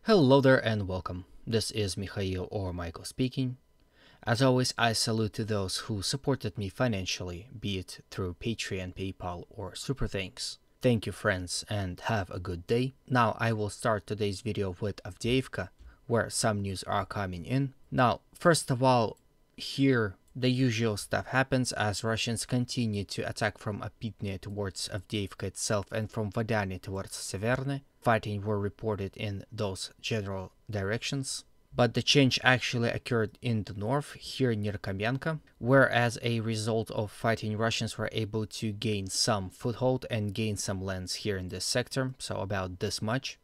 Hello there and welcome. This is Mikhail or Michael speaking. As always, I salute to those who supported me financially, be it through Patreon, PayPal, or Super Thanks. Thank you friends and have a good day. Now I will start today's video with Avdiivka, where some news are coming in. Now, first of all, here the usual stuff happens as Russians continue to attack from Apitne towards Avdiivka itself and from Vodane towards Severne. Fighting were reported in those general directions. But the change actually occurred in the north, here near Kamenka, where as a result of fighting, Russians were able to gain some foothold and gain some lands here in this sector, so about this much.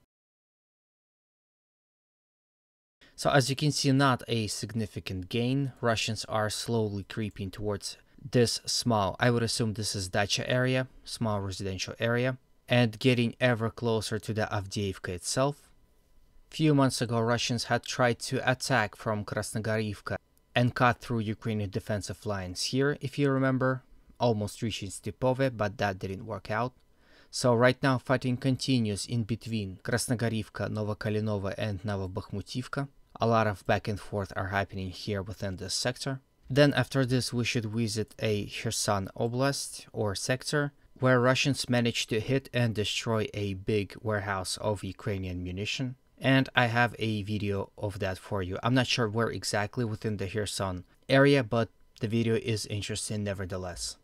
So as you can see, not a significant gain. Russians are slowly creeping towards this small, I would assume this is Dacha area, small residential area, and getting ever closer to the Avdiivka itself. Few months ago, Russians had tried to attack from Krasnogorivka and cut through Ukrainian defensive lines here, if you remember, almost reaching Stepove, but that didn't work out. So right now fighting continues in between Krasnogorivka, Novokalinova and Novobakhmutivka. A lot of back and forth are happening here within this sector. Then after this we should visit a Kherson Oblast or sector, where Russians managed to hit and destroy a big warehouse of Ukrainian munition. And I have a video of that for you. I'm not sure where exactly within the Kherson area, but the video is interesting nevertheless.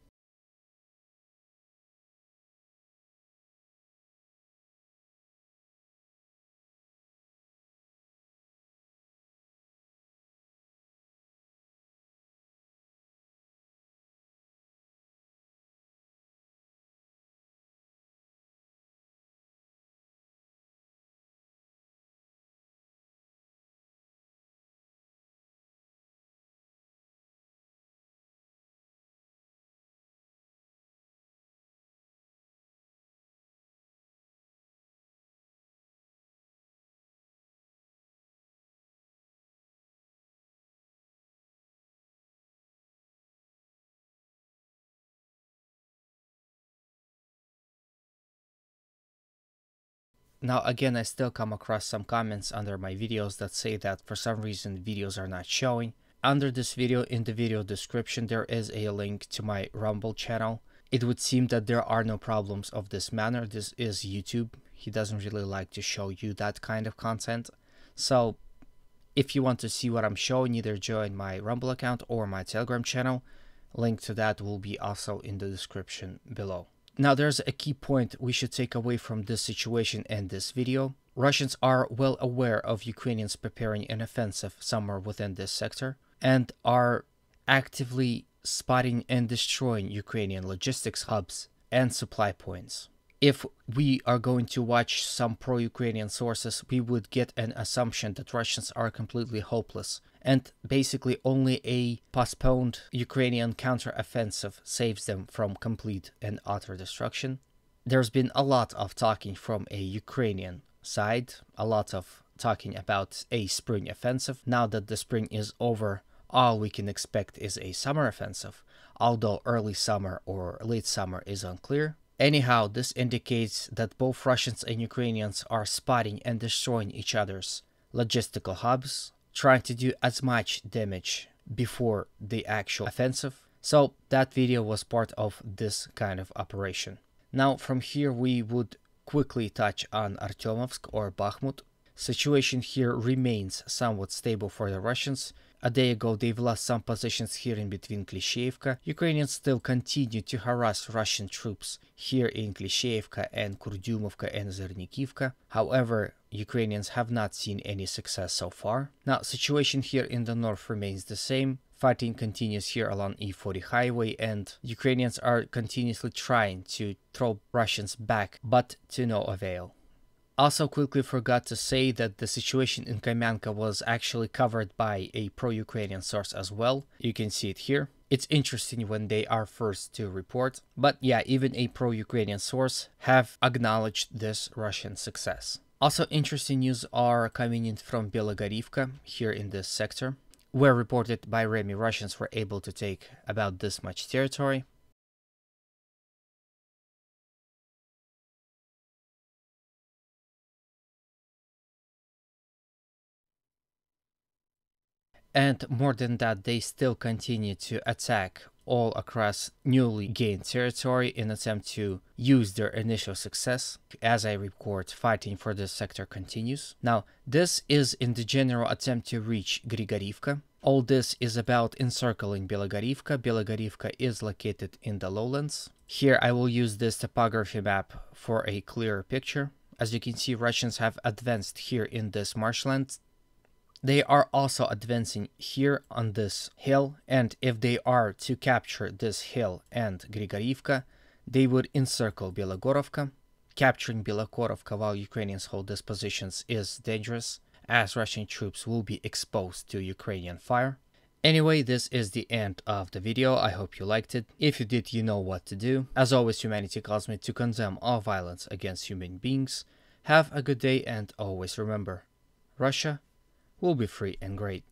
Now again, I still come across some comments under my videos that say that for some reason videos are not showing. Under this video, in the video description, there is a link to my Rumble channel. It would seem that there are no problems of this manner. This is YouTube. He doesn't really like to show you that kind of content. So if you want to see what I'm showing, either join my Rumble account or my Telegram channel. Link to that will be also in the description below. Now there's a key point we should take away from this situation and this video. Russians are well aware of Ukrainians preparing an offensive somewhere within this sector and are actively spotting and destroying Ukrainian logistics hubs and supply points. If we are going to watch some pro-Ukrainian sources, we would get an assumption that Russians are completely hopeless, and basically only a postponed Ukrainian counter-offensive saves them from complete and utter destruction. There's been a lot of talking from a Ukrainian side, a lot of talking about a spring offensive. Now that the spring is over, all we can expect is a summer offensive, although early summer or late summer is unclear. Anyhow, this indicates that both Russians and Ukrainians are spotting and destroying each other's logistical hubs, trying to do as much damage before the actual offensive. So that video was part of this kind of operation. Now from here we would quickly touch on Artyomovsk or Bakhmut. Situation here remains somewhat stable for the Russians. A day ago they've lost some positions here in between Klishchiivka. Ukrainians still continue to harass Russian troops here in Klishchiivka and Kurdyumovka and Zernikivka. However, Ukrainians have not seen any success so far. Now, situation here in the north remains the same. Fighting continues here along E40 highway and Ukrainians are continuously trying to throw Russians back, but to no avail. Also quickly forgot to say that the situation in Kamenka was actually covered by a pro-Ukrainian source as well. You can see it here. It's interesting when they are first to report. But yeah, even a pro-Ukrainian source have acknowledged this Russian success. Also interesting news are coming in from Belogorivka here in this sector, where reported by Remy Russians were able to take about this much territory. And more than that, they still continue to attack all across newly gained territory in attempt to use their initial success. As I record, fighting for this sector continues. Now, this is in the general attempt to reach Grigorivka. All this is about encircling Belogorivka. Belogorivka is located in the lowlands. Here I will use this topography map for a clearer picture. As you can see, Russians have advanced here in this marshland. They are also advancing here on this hill, and if they are to capture this hill and Grigorivka, they would encircle Belogorovka. Capturing Belogorovka while Ukrainians hold these positions is dangerous, as Russian troops will be exposed to Ukrainian fire. Anyway, this is the end of the video. I hope you liked it. If you did, you know what to do. As always, humanity calls me to condemn all violence against human beings. Have a good day, and always remember, Russia will be free and great.